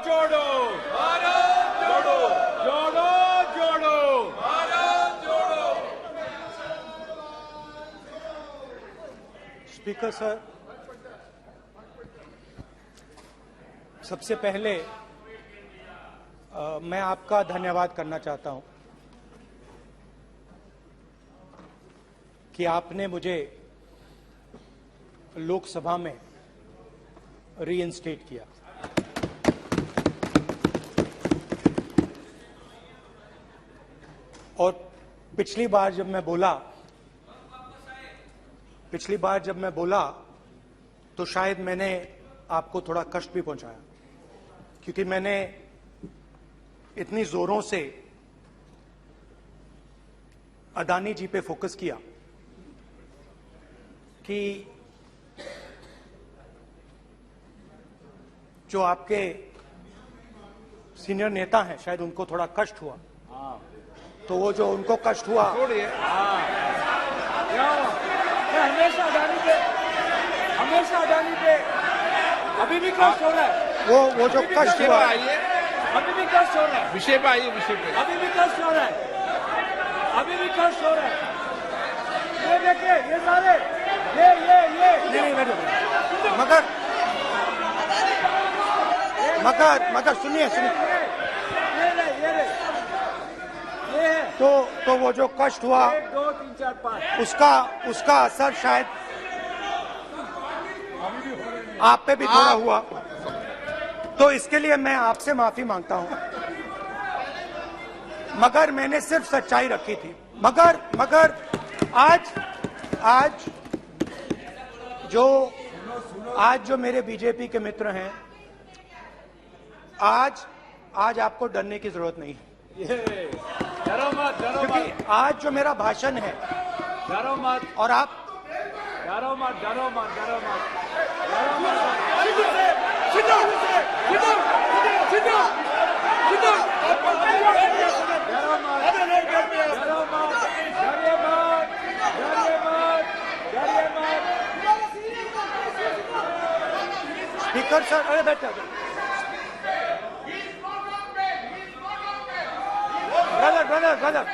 जोड़ो, भारत जोड़ो, जोड़ो जोड़ो, भारत जोड़ो। स्पीकर सर, सबसे पहले मैं आपका धन्यवाद करना चाहता हूं कि आपने मुझे लोकसभा में रीइंस्टेट किया। और पिछली बार जब मैं बोला तो शायद मैंने आपको थोड़ा कष्ट भी पहुंचाया, क्योंकि मैंने इतनी जोरों से अदानी जी पे फोकस किया कि जो आपके सीनियर नेता हैं शायद उनको थोड़ा कष्ट हुआ। तो वो जो उनको कष्ट हुआ, हमेशा अडानी पे अभी भी कष्ट हो रहा है। वो जो कष्ट हुआ, अभी भी कष्ट हो रहा है। विषय पे आइए, विषय पे। अभी भी कष्ट हो रहा है, अभी भी कष्ट हो रहा है। ये देखिए, ये सारे नहीं मगर सुनिए तो वो जो कष्ट हुआ 1 2 3 4 5 उसका असर शायद आप पे भी थोड़ा हुआ। तो इसके लिए मैं आपसे माफी मांगता हूं, मगर मैंने सिर्फ सच्चाई रखी थी। मगर आज जो मेरे बीजेपी के मित्र हैं, आज आपको डरने की जरूरत नहीं है, डरो मत, क्योंकि आज जो मेरा भाषण है, डरो मत, और आप डरो मत। स्पीकर सर, अरे बैठो ब्रदर।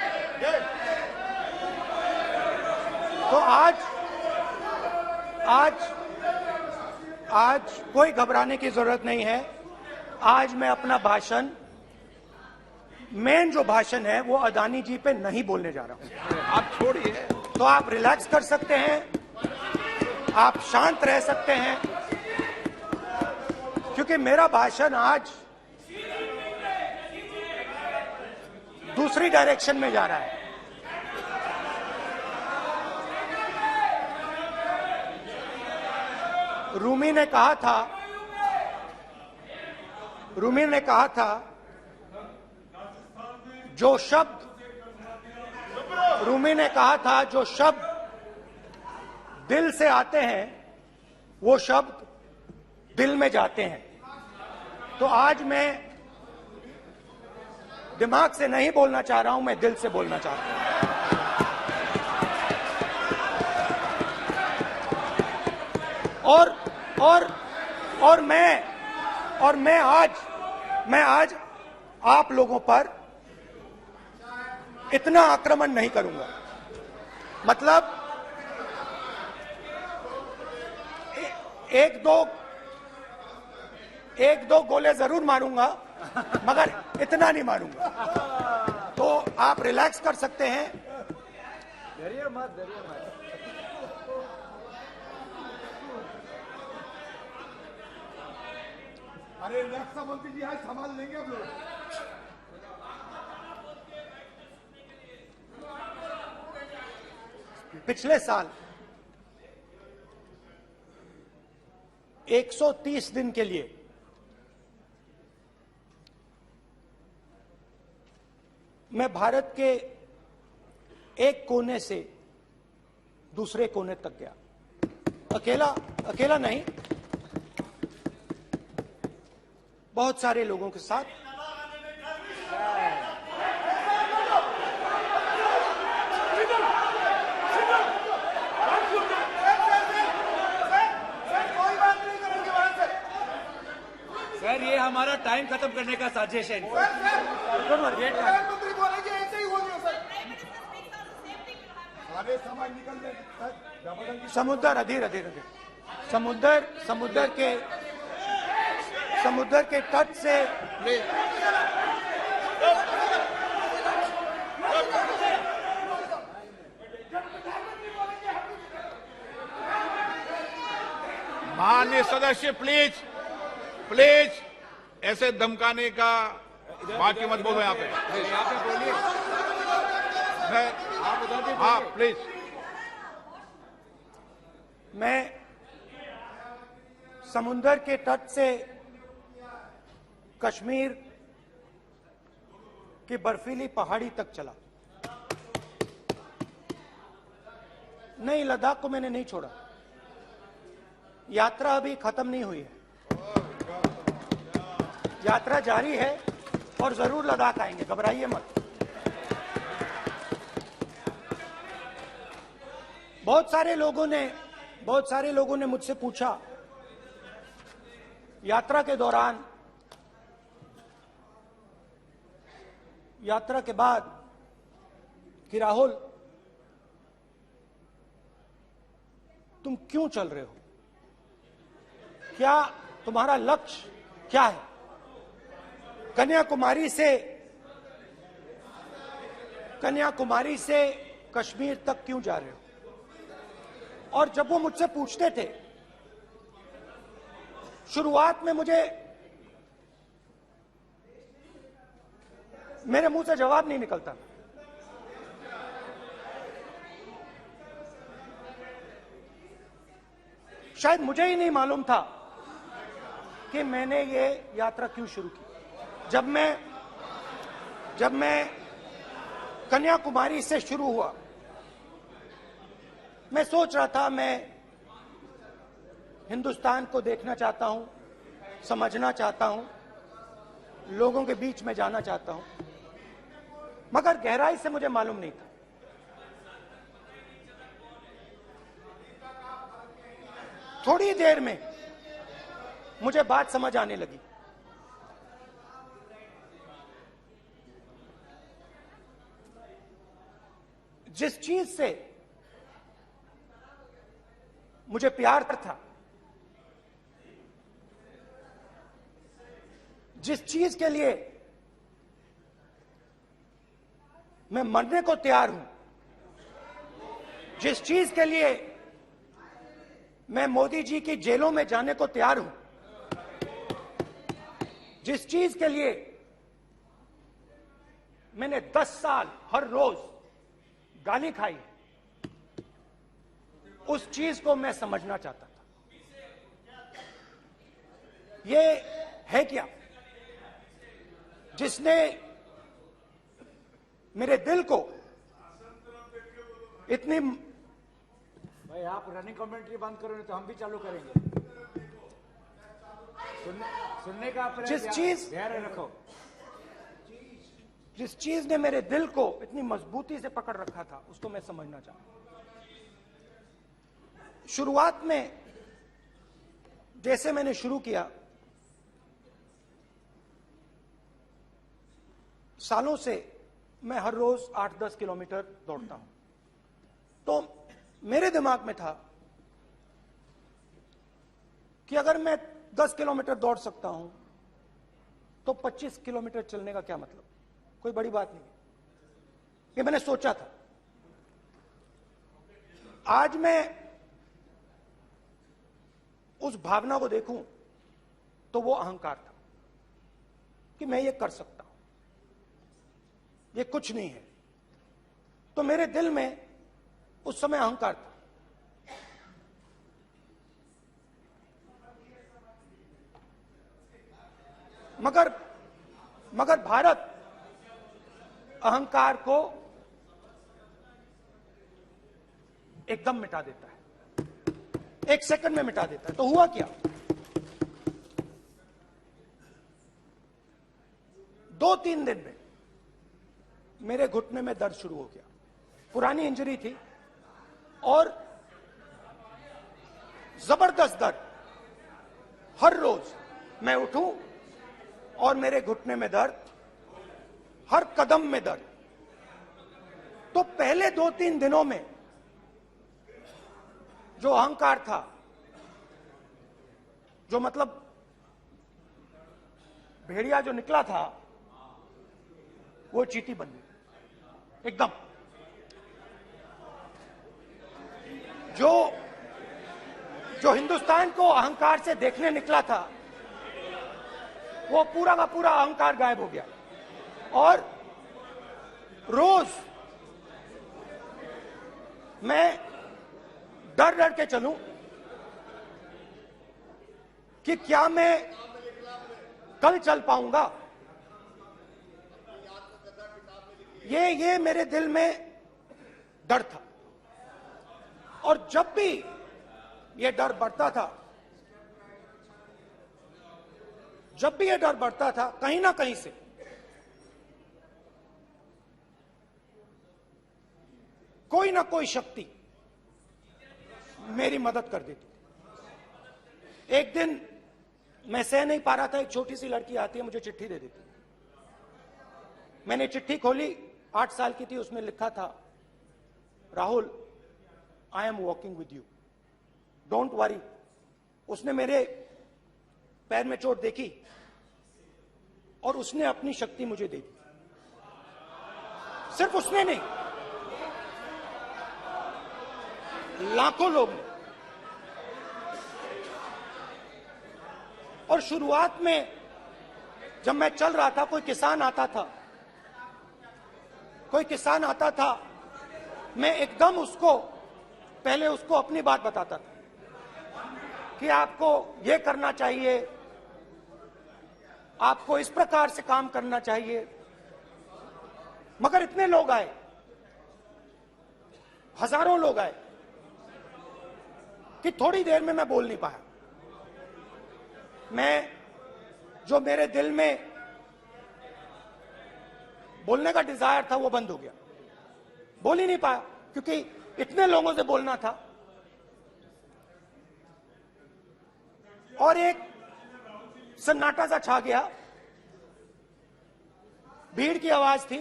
तो आज कोई घबराने की जरूरत नहीं है। आज मैं अपना भाषण, मेन जो भाषण है वो अदानी जी पे नहीं बोलने जा रहा हूं। आप छोड़िए, तो आप रिलैक्स कर सकते हैं, आप शांत रह सकते हैं, क्योंकि मेरा भाषण आज दूसरी डायरेक्शन में जा रहा है। रूमी ने कहा था जो शब्द दिल से आते हैं वो शब्द दिल में जाते हैं। तो आज मैं दिमाग से नहीं बोलना चाह रहा हूं, मैं दिल से बोलना चाह रहा हूं। और मैं आज आप लोगों पर इतना आक्रमण नहीं करूंगा। मतलब एक दो गोले जरूर मारूंगा, मगर इतना नहीं मारूंगा। तो आप रिलैक्स कर सकते हैं। डरिए मत। अरे रक्षा मंत्री जी आज संभाल लेंगे आप लोग। पिछले साल 130 दिन के लिए मैं भारत के एक कोने से दूसरे कोने तक गया। अकेला नहीं, बहुत सारे लोगों के साथ। सर ये हमारा टाइम खत्म करने का साजिश है। प्रधानमंत्री बोलेंगे ऐसे ही होगी सर। सारे समाज निकल जाए। समुद्र अधीर अधीर अधीर समुद्र के तट से माननीय सदस्य प्लीज प्लीज ऐसे धमकाने का बात की मत बोलो यहाँ पे। हाँ प्लीज। मैं समुद्र के तट से कश्मीर की बर्फीली पहाड़ी तक चला। नहीं, लद्दाख को मैंने नहीं छोड़ा। यात्रा अभी खत्म नहीं हुई है, यात्रा जारी है और जरूर लद्दाख आएंगे, घबराइए मत। बहुत सारे लोगों ने मुझसे पूछा यात्रा के दौरान, यात्रा के बाद कि राहुल तुम क्यों चल रहे हो, क्या तुम्हारा लक्ष्य क्या है, कन्याकुमारी से कश्मीर तक क्यों जा रहे हो। और जब वो मुझसे पूछते थे, शुरुआत में मेरे मुंह से जवाब नहीं निकलता। शायद मुझे ही नहीं मालूम था कि मैंने ये यात्रा क्यों शुरू की। जब मैं कन्याकुमारी से शुरू हुआ, मैं सोच रहा था मैं हिंदुस्तान को देखना चाहता हूं, समझना चाहता हूं, लोगों के बीच में जाना चाहता हूं, मगर गहराई से मुझे मालूम नहीं था। थोड़ी देर में मुझे बात समझ आने लगी। जिस चीज से मुझे प्यार था, जिस चीज के लिए मैं मरने को तैयार हूं, जिस चीज के लिए मैं मोदी जी की जेलों में जाने को तैयार हूं, जिस चीज के लिए मैंने 10 साल हर रोज गाली खाई, उस चीज को मैं समझना चाहता था। ये है क्या जिसने मेरे दिल को इतनी। भाई आप रनिंग कमेंट्री बंद करो नहीं तो हम भी चालू करेंगे। सुनने का अपने ध्यान रखो। जिस चीज ने मेरे दिल को इतनी मजबूती से पकड़ रखा था, उसको मैं समझना चाहता। शुरुआत में जैसे मैंने शुरू किया, सालों से मैं हर रोज 8-10 किलोमीटर दौड़ता हूं, तो मेरे दिमाग में था कि अगर मैं 10 किलोमीटर दौड़ सकता हूं तो 25 किलोमीटर चलने का क्या मतलब, कोई बड़ी बात नहीं। ये मैंने सोचा था। आज मैं उस भावना को देखूं तो वो अहंकार था कि मैं ये कर सकता हूं, ये कुछ नहीं है। तो मेरे दिल में उस समय अहंकार था। मगर भारत अहंकार को एकदम मिटा देता है, 1 सेकंड में मिटा देता है। तो हुआ क्या, 2-3 दिन में मेरे घुटने में दर्द शुरू हो गया। पुरानी इंजरी थी और जबरदस्त दर्द। हर रोज मैं उठूं, और मेरे घुटने में दर्द, हर कदम में दर्द। तो पहले 2-3 दिनों में जो अहंकार था, जो मतलब भेड़िया जो निकला था, वो चींटी बन गई एकदम। जो हिंदुस्तान को अहंकार से देखने निकला था, वो पूरा का पूरा अहंकार गायब हो गया। और रोज मैं डर डर के चलूं कि क्या मैं कल चल पाऊंगा। ये मेरे दिल में डर था। और जब भी ये डर बढ़ता था, कहीं ना कहीं से कोई ना कोई शक्ति मेरी मदद कर देती थी। एक दिन मैं सह नहीं पा रहा था, एक छोटी सी लड़की आती है, मुझे चिट्ठी दे देती। मैंने चिट्ठी खोली, 8 साल की थी, उसमें लिखा था, Rahul, I am walking with you, don't worry. उसने मेरे पैर में चोट देखी और उसने अपनी शक्ति मुझे दे दी। सिर्फ उसने नहीं, लाखों लोग ने। और शुरुआत में जब मैं चल रहा था, कोई किसान आता था, मैं एकदम पहले उसको अपनी बात बताता था कि आपको ये करना चाहिए, आपको इस प्रकार से काम करना चाहिए। मगर इतने लोग आए, हजारों लोग आए, कि थोड़ी देर में मैं बोल नहीं पाया। जो मेरे दिल में बोलने का डिजायर था, वो बंद हो गया। बोल ही नहीं पाया, क्योंकि इतने लोगों से बोलना था। और एक सन्नाटा सा छा गया, भीड़ की आवाज थी,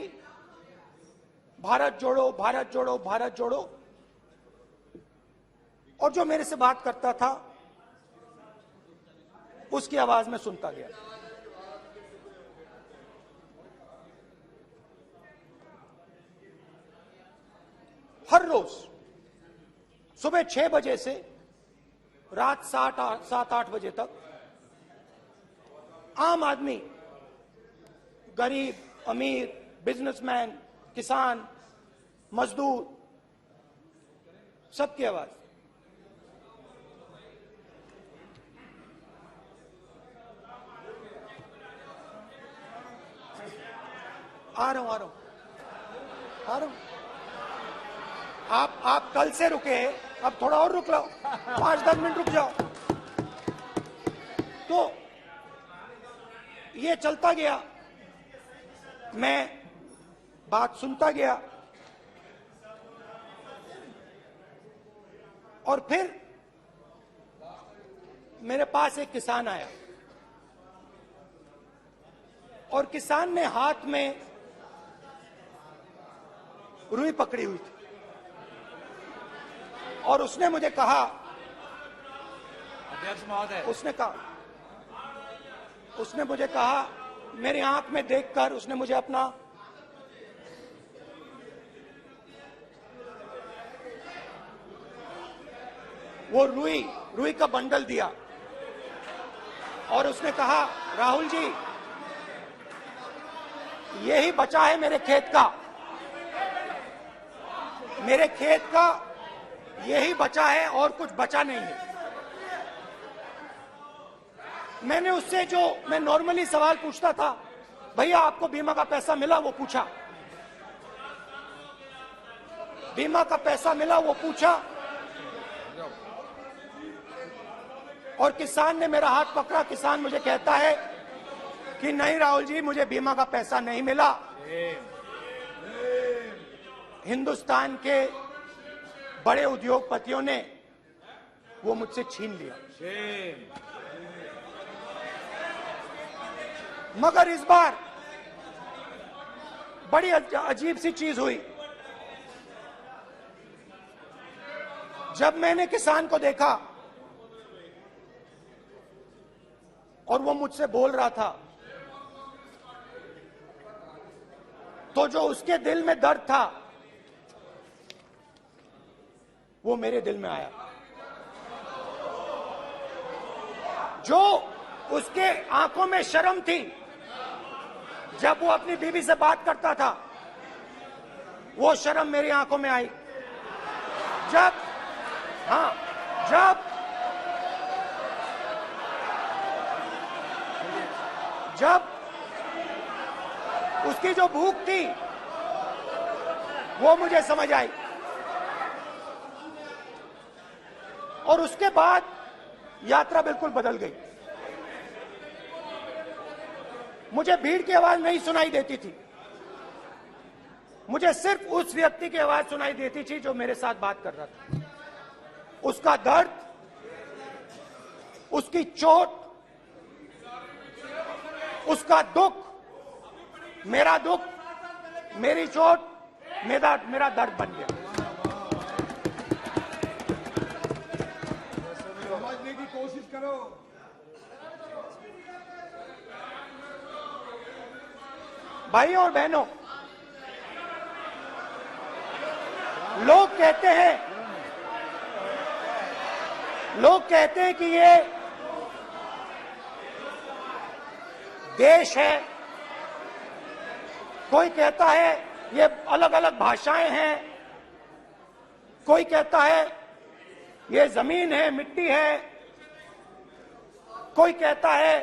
भारत जोड़ो, भारत जोड़ो, भारत जोड़ो। और जो मेरे से बात करता था, उसकी आवाज में सुनता गया। हर रोज सुबह 6 बजे से रात 7-8 बजे तक आम आदमी, गरीब, अमीर, बिजनेसमैन, किसान, मजदूर, सबकी आवाज। आ रहा हूं। आप कल से रुके, अब थोड़ा और रुक लो, 5-10 मिनट रुक जाओ। तो ये चलता गया, मैं बात सुनता गया। और फिर मेरे पास एक किसान आया, और किसान ने हाथ में रुई पकड़ी हुई थी, और उसने मुझे कहा, अध्यक्ष महोदय, उसने मुझे कहा, मेरी आंख में देखकर उसने मुझे अपना वो रुई का बंडल दिया, और उसने कहा, राहुल जी, यही बचा है मेरे खेत का यही बचा है, और कुछ बचा नहीं है। मैंने उससे, जो मैं नॉर्मली सवाल पूछता था, भैया आपको बीमा का पैसा मिला, वो पूछा। बीमा का पैसा मिला, वो पूछा। और किसान ने मेरा हाथ पकड़ा। किसान मुझे कहता है कि नहीं राहुल जी, मुझे बीमा का पैसा नहीं मिला, हिंदुस्तान के बड़े उद्योगपतियों ने वो मुझसे छीन लिया। मगर इस बार बड़ी अजीब सी चीज हुई। जब मैंने किसान को देखा और वो मुझसे बोल रहा था, तो जो उसके दिल में दर्द था वो मेरे दिल में आया। जो उसके आंखों में शर्म थी जब वो अपनी बीवी से बात करता था, वो शर्म मेरी आंखों में आई। जब उसकी जो भूख थी वो मुझे समझ आई। और उसके बाद यात्रा बिल्कुल बदल गई। मुझे भीड़ की आवाज नहीं सुनाई देती थी, मुझे सिर्फ उस व्यक्ति की आवाज सुनाई देती थी जो मेरे साथ बात कर रहा था। उसका दर्द, उसकी चोट, उसका दुख, मेरा दुख, मेरी चोट, मेरा दर्द बन गया। समझने की कोशिश करो। भाइयों और बहनों, लोग कहते हैं कि ये देश है, कोई कहता है ये अलग अलग भाषाएं हैं, कोई कहता है ये जमीन है, मिट्टी है, कोई कहता है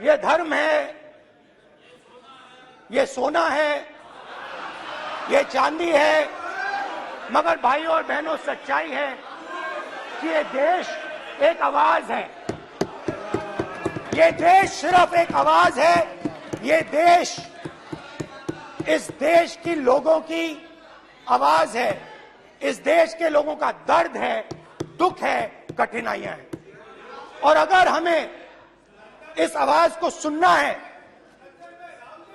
ये धर्म है, ये सोना है, ये चांदी है। मगर भाइयों और बहनों, सच्चाई है कि ये देश एक आवाज है। ये देश सिर्फ एक आवाज है। ये देश, इस देश की लोगों की आवाज है। इस देश के लोगों का दर्द है, दुख है, कठिनाइयां हैं। और अगर हमें इस आवाज को सुनना है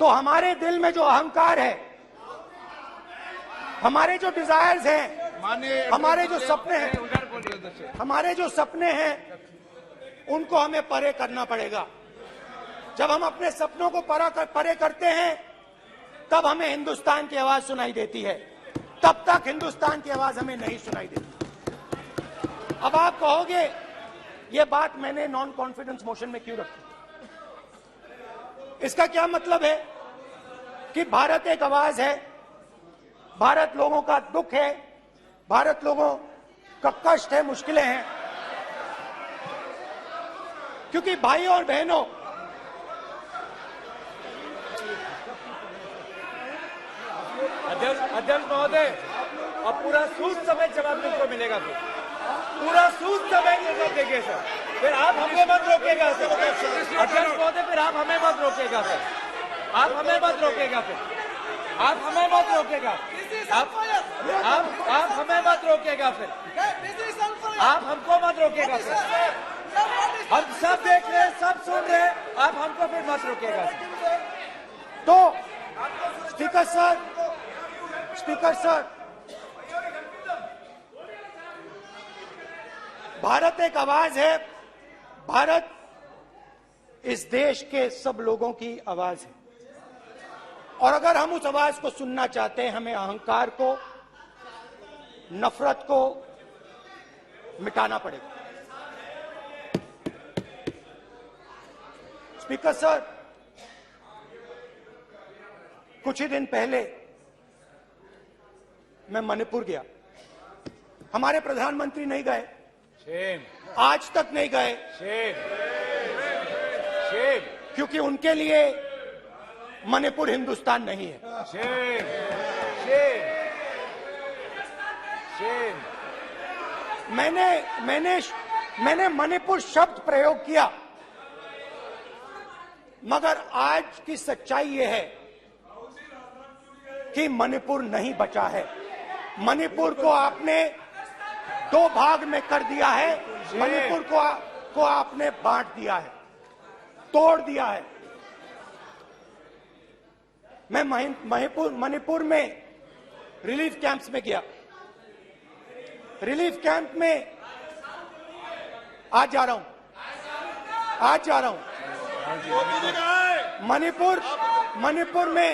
तो हमारे दिल में जो अहंकार है, हमारे जो डिजायर्स हैं, हमारे जो सपने हैं, उनको हमें परे करना पड़ेगा। जब हम अपने सपनों को परे करते हैं तब हमें हिंदुस्तान की आवाज सुनाई देती है, तब तक हिंदुस्तान की आवाज हमें नहीं सुनाई देती। अब आप कहोगे ये बात मैंने नॉन कॉन्फिडेंस मोशन में क्यों रखी? इसका क्या मतलब है कि भारत एक आवाज है, भारत लोगों का दुख है, भारत लोगों का कष्ट है, मुश्किलें हैं। क्योंकि भाइयों और बहनों, अध्यक्ष महोदय, अब पूरा सूद समेत जवाब तुमको मिलेगा। फिर पूरा सूद समेत जवाब देंगे सर। फिर आप हमें मत रोकेगा सर। अध्यक्ष महोदय, फिर आप हमें मत रोकेगा सर। आप हमें मत रोकेगा। फिर आप हमें मत रोकेगा। आप हमें मत रोकेगा। फिर आप हमको मत रोकेगा। फिर हम सब देख रहे हैं, सब सुन रहे हैं, आप हमको फिर मत रोकेगा। तो स्पीकर सर, भारत एक आवाज है। भारत इस देश के सब लोगों की आवाज है। और अगर हम उस आवाज को सुनना चाहते हैं, हमें अहंकार को, नफरत को मिटाना पड़ेगा। स्पीकर सर, कुछ ही दिन पहले मैं मणिपुर गया। हमारे प्रधानमंत्री नहीं गए, आज तक नहीं गए, क्योंकि उनके लिए मणिपुर हिंदुस्तान नहीं है। मैंने मणिपुर शब्द प्रयोग किया, मगर आज की सच्चाई यह है कि मणिपुर नहीं बचा है। मणिपुर को आपने दो भाग में कर दिया है। मणिपुर को आपने बांट दिया है, तोड़ दिया है। मैं मणिपुर में रिलीफ कैंप्स में गया। रिलीफ कैंप में आज जा रहा हूं। मणिपुर में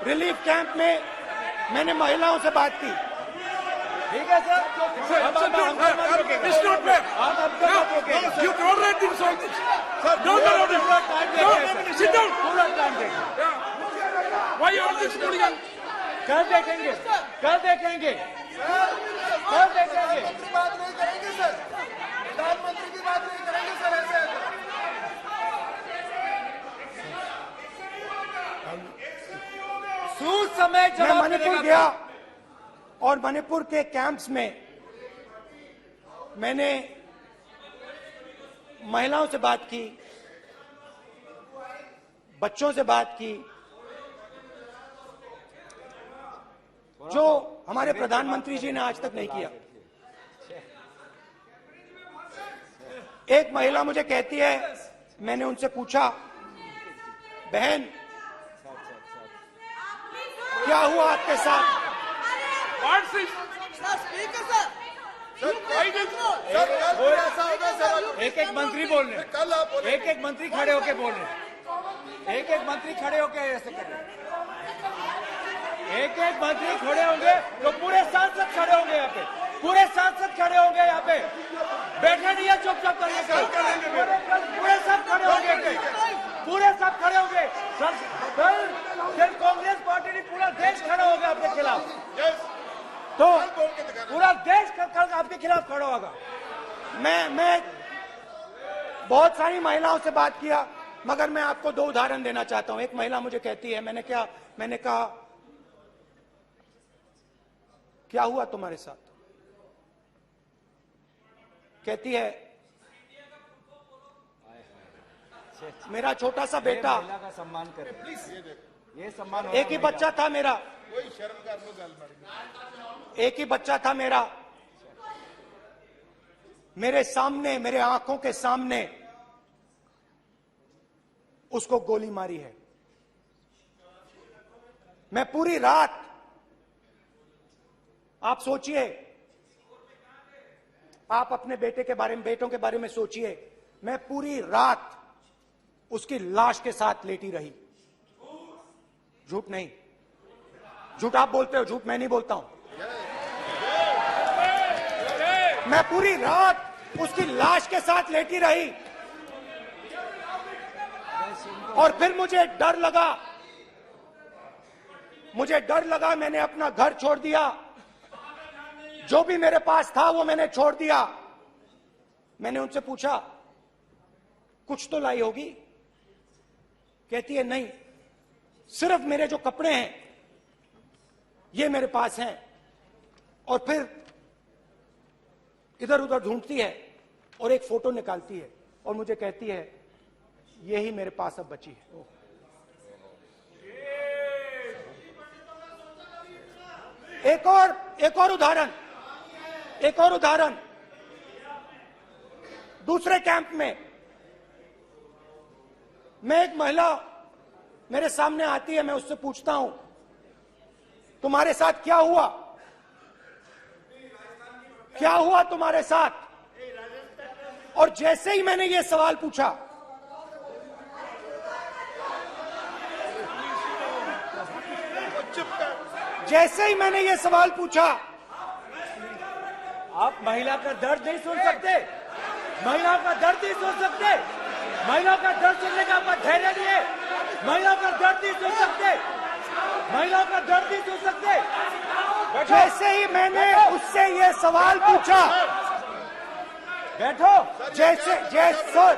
रिलीफ कैंप में मैंने महिलाओं से बात की। ठीक है सर, अब हमको मत रोकेगा। It's not fair. आप हमको मत रोकेगा। You tolerate insults. Sir, Don't allow them. पूरा टाइम No, देंगे सर। sit down. पूरा टाइम देंगे। Yeah. Why you all this hooligan? कल देखेंगे, कल देखेंगे, कल देखेंगे। बात नहीं करेंगे सर, प्रधानमंत्री की बात नहीं करेंगे सर ऐसे। सूद समय मैं जवाब मणिपुर मिलेगा। गया और मणिपुर के कैंप्स में मैंने महिलाओं से बात की, बच्चों से बात की, जो हमारे प्रधानमंत्री जी ने आज तक नहीं किया। एक महिला मुझे कहती है, मैंने उनसे पूछा, बहन क्या हुआ आपके साथ? What's this? सर कल ऐसा होगा सर, एक एक मंत्री बोल रहे हैं, कल आप बोले एक एक मंत्री खड़े होके बोल रहे हैं, एक एक मंत्री खड़े होके ऐसे कर रहे हैं। एक एक मंत्री खड़े होंगे तो पूरे सांसद खड़े होंगे यहाँ पे, पूरे सांसद खड़े होंगे यहाँ पे। बैठे नहीं है चुपचाप करिए, पूरे सब खड़े होंगे, पूरे सब खड़े होंगे। कल कांग्रेस पार्टी ने पूरा देश खड़ा होगा आपके खिलाफ, तो पूरा देश कल आपके खिलाफ खड़ा होगा। मैं बहुत सारी महिलाओं से बात किया, मगर मैं आपको दो उदाहरण देना चाहता हूं। एक महिला मुझे कहती है, मैंने कहा क्या हुआ तुम्हारे साथ? कहती है मेरा छोटा सा बेटा, महिला का सम्मान करें प्लीज, ये सम्मान। एक ही बच्चा था मेरा, कोई शर्म कर लो गल मारी। एक ही बच्चा था मेरा, मेरे सामने, मेरे आंखों के सामने उसको गोली मारी है। मैं पूरी रात, आप सोचिए, आप अपने बेटे के बारे में, बेटों के बारे में सोचिए, मैं पूरी रात उसकी लाश के साथ लेटी रही। झूठ नहीं, झूठ आप बोलते हो, झूठ मैं नहीं बोलता हूं। मैं पूरी रात उसकी लाश के साथ लेटी रही और फिर मुझे डर लगा, मैंने अपना घर छोड़ दिया, जो भी मेरे पास था वो मैंने छोड़ दिया। मैंने उनसे पूछा कुछ तो लाई होगी? कहती है नहीं, सिर्फ मेरे जो कपड़े हैं ये मेरे पास हैं। और फिर इधर उधर ढूंढती है और एक फोटो निकालती है और मुझे कहती है यही मेरे पास अब बची है। एक और उदाहरण, दूसरे कैंप में मैं, एक महिला मेरे सामने आती है, मैं उससे पूछता हूं तुम्हारे साथ क्या हुआ? क्या हुआ तुम्हारे साथ? और जैसे ही मैंने ये सवाल पूछा, जैसे ही मैंने ये सवाल पूछा, आप महिला का दर्द नहीं सुन सकते, महिला का दर्द नहीं सुन सकते, महिला का दर्द सुनने का आपका धैर्य नहीं है, महिला का दर्द नहीं सुन सकते, महिला का दर्द नहीं सुन सकते। जैसे ही मैंने उससे ये सवाल पूछा, बैठो, जैसे जी सर,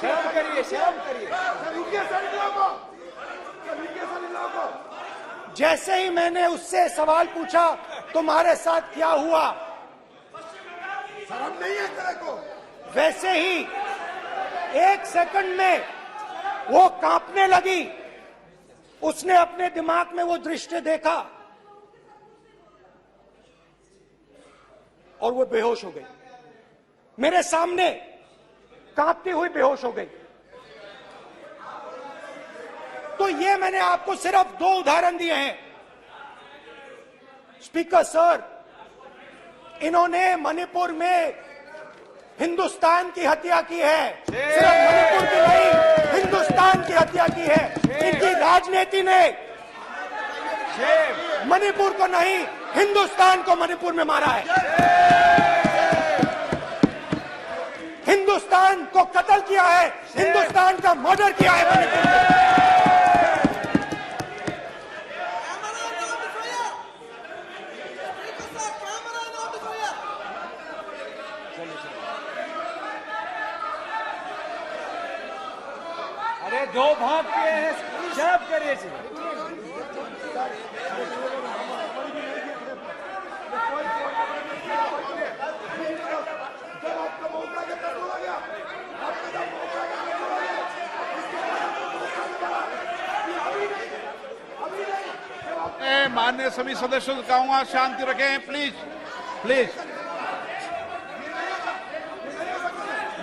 शर्म करिए, शर्म करिए। जैसे ही मैंने उससे सवाल पूछा तुम्हारे साथ क्या हुआ, शर्म नहीं है तेरे को? वैसे ही 1 सेकंड में वो कांपने लगी। उसने अपने दिमाग में वो दृश्य देखा और वो बेहोश हो गई मेरे सामने। कांपती हुई बेहोश हो गई। तो ये मैंने आपको सिर्फ 2 उदाहरण दिए हैं। स्पीकर सर, इन्होंने मणिपुर में हिंदुस्तान की हत्या की है, सिर्फ मणिपुर की नहीं, हिंदुस्तान की हत्या की है। इनकी राजनीति ने मणिपुर को नहीं, हिंदुस्तान को मणिपुर में मारा है। हिंदुस्तान को कत्ल किया है, हिंदुस्तान का मर्डर किया है मणिपुर में। अरे 2 भाग किए हैं, शर्म करिए जी। माननीय सभी सदस्यों से कहूंगा शांति रखें, प्लीज प्लीज।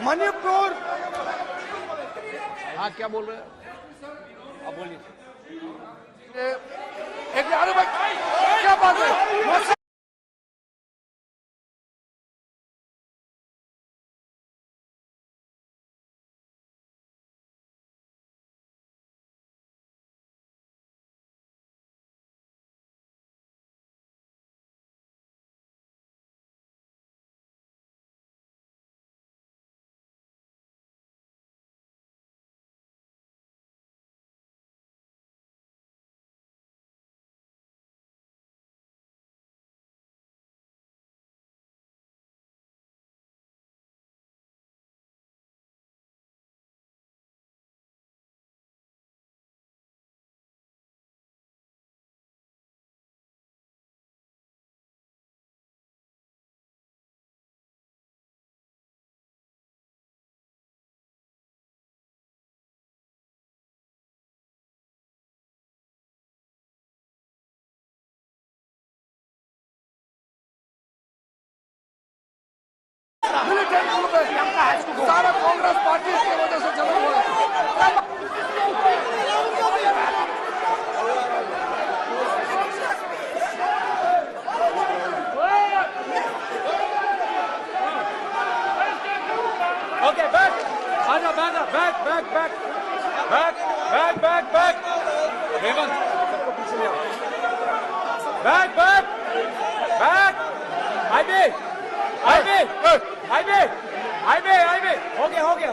मणिपुर, हाँ क्या बोल रहे हैं? अब बोलिए। अरे भाई क्या बात है? सारा कांग्रेस पार्टी की वजह से चला हुआ है। ओके, बैक आजा, बैक हेमंत सबको पीछे ले आओ। बैक हाईवे हो गया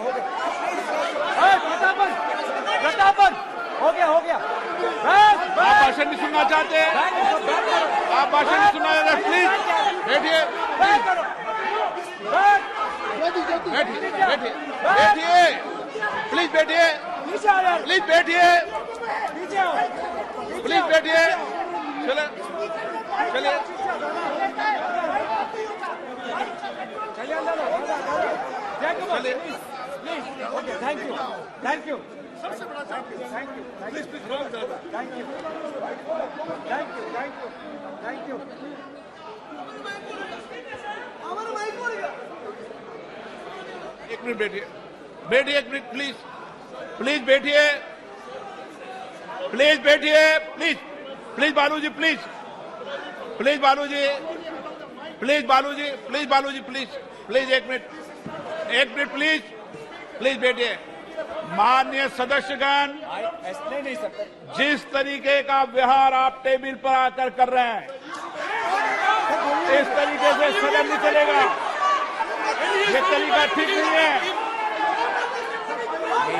प्रतापन हो गया। आप भाषण नहीं सुनना चाहते हैं? आप भाषण नहीं सुनना चाहते? प्लीज बैठिए, बैठिए, प्लीज बैठिए, चलिए। Thank you. एक मिनट बैठिए, एक मिनट प्लीज बैठिए, प्लीज बालू जी, एक मिनट प्लीज बैठिए। माननीय सदस्यगण, ऐसे नहीं सकते। जिस तरीके का व्यवहार आप टेबल पर आकर कर रहे हैं, इस तरीके से सदन नहीं चलेगा। ये तरीका ठीक नहीं है।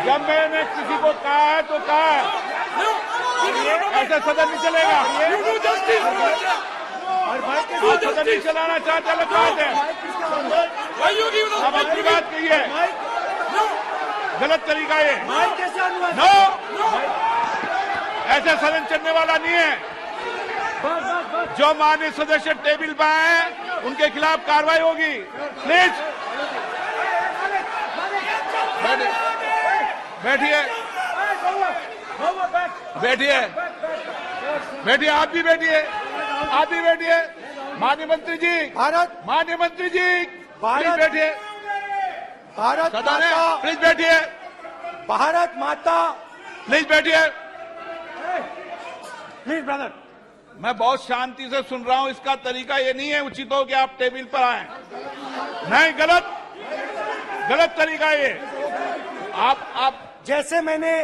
जब मैंने किसी को कहा है तो कहा है, ऐसे सदन नहीं चलेगा। आप सदन नहीं चलाना चाहते, अलग बात है। अब अपनी बात कहिए, गलत तरीका ये। नो, ऐसे सदन चलने वाला नहीं है। जो माननीय सदस्य टेबल पर आए उनके खिलाफ कार्रवाई होगी। प्लीज बैठिए, आप भी बैठिए। माननीय मंत्री जी, भारत प्लीज बैठिए। भारत सदन है, माता, प्लीज बैठिए, भारत माता, प्लीज बैठिए। Please brother. मैं बहुत शांति से सुन रहा हूं, इसका तरीका ये नहीं है उचित हो कि आप टेबल पर आए। नहीं, गलत तरीका ये। आप जैसे मैंने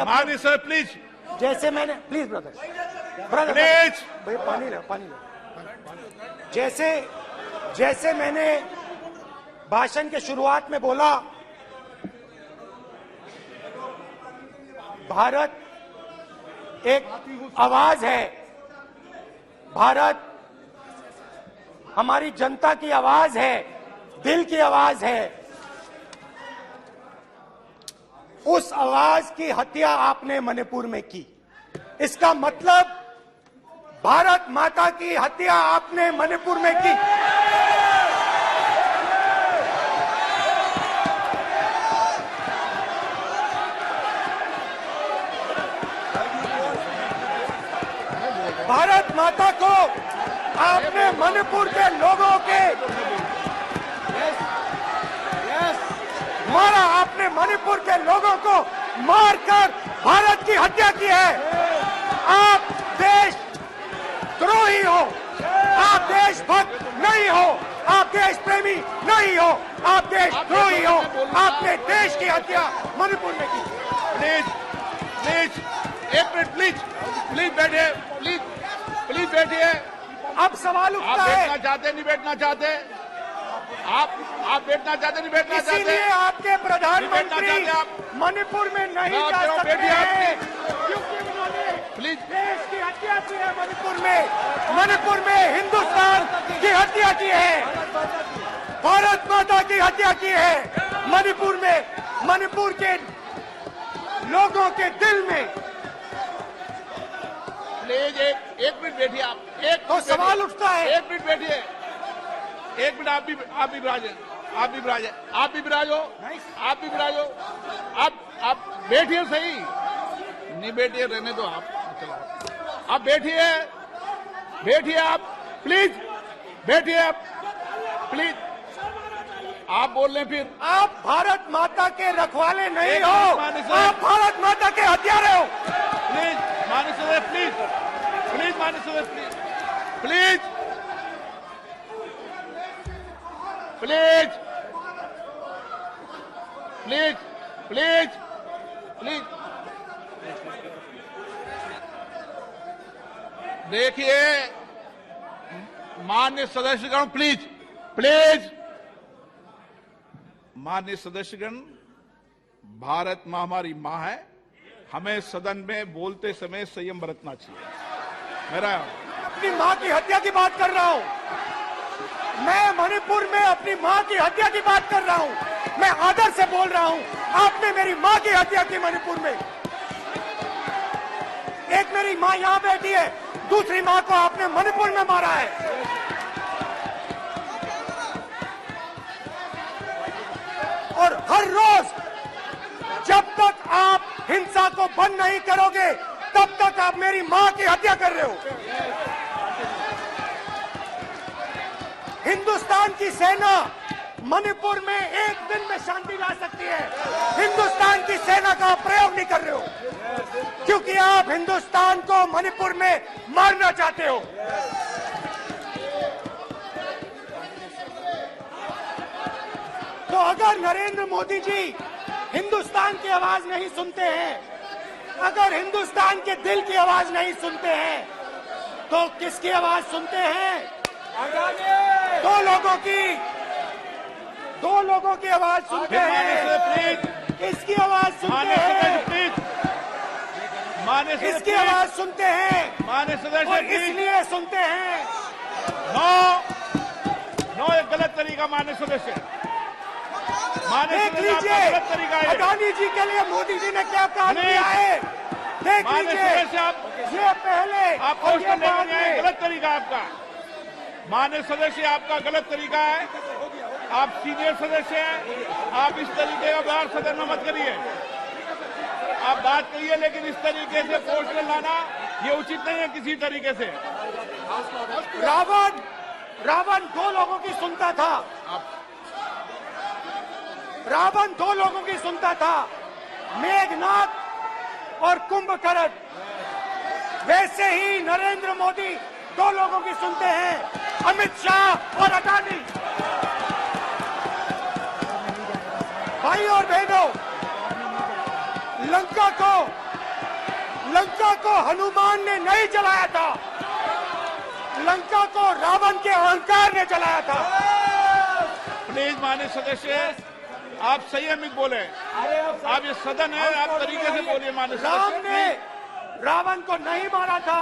माननीय sir please please brother please भाई पानी लो। जैसे मैंने भाषण के शुरुआत में बोला, भारत एक आवाज है, भारत हमारी जनता की आवाज है, दिल की आवाज है। उस आवाज की हत्या आपने मणिपुर में की। इसका मतलब भारत माता की हत्या आपने मणिपुर में की। भारत माता को आपने मणिपुर के लोगों के मारा, आपने मणिपुर के लोगों को मारकर भारत की हत्या की है। आप देश द्रोही हो, आप देशभक्त नहीं हो, आप देश प्रेमी नहीं हो, आप देशद्रोही हो। आपने देश की हत्या मणिपुर में की। प्लीज एक मिनट, प्लीज बैठिए, प्लीज बैठिए। अब सवाल आप उठता है, बैठना चाहते नहीं बैठना चाहते, आप बैठना चाहते नहीं बैठना चाहते, इसीलिए आपके प्रधानमंत्री बैठना चाहते आप। मणिपुर में नहीं मैं जा कह रहा हूं, सकते बैठिए आप, हैं, क्योंकि उन्होंने प्लीज। देश की हत्या की है। मणिपुर में हिंदुस्तान की हत्या की है, भारत माता की हत्या की है। मणिपुर में, मणिपुर के लोगों के दिल में। प्लीज एक मिनट बैठिए आप, तो सवाल उठता है, एक मिनट बैठिए, एक मिनट। आप भी विराजो, आप बैठिए, सही नहीं बैठिए, रहने दो आप बैठिए आप, प्लीज बैठिए आप, प्लीज। आप बोल रहे फिर आप भारत माता के रखवाले नहीं एक हो, मिनट, माननीय सर। आप भारत माता के हत्यारे हो। प्लीज माननीय सदस्य, प्लीज माननीय सदस्य, प्लीज देखिए माननीय सदस्यगण, प्लीज माननीय सदस्यगण, भारत मां हमारी मां है, हमें सदन में बोलते समय संयम बरतना चाहिए। मेरा अपनी मां की हत्या की बात कर रहा हूं, मैं मणिपुर में अपनी मां की हत्या की बात कर रहा हूं, मैं आदर से बोल रहा हूं। आपने मेरी मां की हत्या की मणिपुर में। एक मेरी मां यहां बैठी है, दूसरी मां को आपने मणिपुर में मारा है। और हर रोज जब तक आप हिंसा को बंद नहीं करोगे, तब तक आप मेरी मां की हत्या कर रहे हो। हिंदुस्तान की सेना मणिपुर में एक दिन में शांति ला सकती है, हिंदुस्तान की सेना का आप प्रयोग नहीं कर रहे हो, क्योंकि आप हिंदुस्तान को मणिपुर में मारना चाहते हो। तो अगर नरेंद्र मोदी जी हिंदुस्तान की आवाज नहीं सुनते हैं, अगर हिंदुस्तान के दिल की आवाज नहीं सुनते हैं, तो किसकी आवाज सुनते हैं? दो लोगों की आवाज सुनते हैं। इसकी आवाज सुनते हैं, इसकी आवाज सुनते हैं, माननीय सदस्य, और इसलिए सुनते हैं। नो, एक गलत तरीका माननीय सदस्य, देख लीजिए गलत तरीका है। अडानी जी के लिए मोदी जी ने क्या काम किया है, देख लीजिए। ये पहले आप और ये बाद नहीं, में। गलत तरीका आपका माननीय सदस्य, आपका गलत तरीका है। आप सीनियर सदस्य हैं, आप इस तरीके का व्यवहार सदन में मत करिए। आप बात करिए, लेकिन इस तरीके से पोस्टर लाना ये उचित नहीं है किसी तरीके से। रावण दो लोगों की सुनता था, रावण दो लोगों की सुनता था, मेघनाथ और कुंभकर्ण। वैसे ही नरेंद्र मोदी दो लोगों की सुनते हैं, अमित शाह और अडानी। भाई और बहनों, लंका को हनुमान ने नहीं जलाया था, लंका को रावण के अहंकार ने जलाया था। प्लीज माननीय सदस्य, आप संयमित बोले। आप ये सदन है, आप तरीके से बोलिए माननीय राम सदस्य। ने रावण को नहीं मारा था,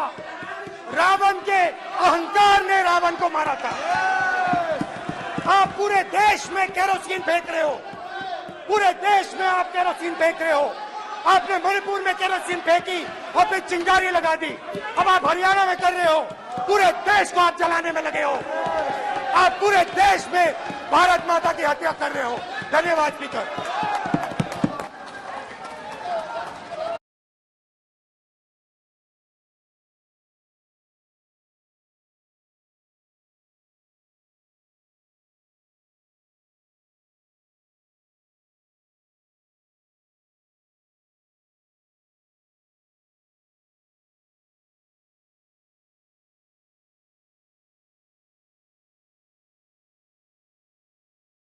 रावण के अहंकार ने रावण को मारा था। आप पूरे देश में केरोसिन फेंक रहे हो, पूरे देश में आप केरोसिन फेंक रहे हो। आपने मणिपुर में केरोसिन फेंकी, अपनी चिंगारी लगा दी। अब आप हरियाणा में कर रहे हो, पूरे देश को आप जलाने में लगे हो। आप पूरे देश में भारत माता की हत्या कर रहे हो। धन्यवाद स्पीकर।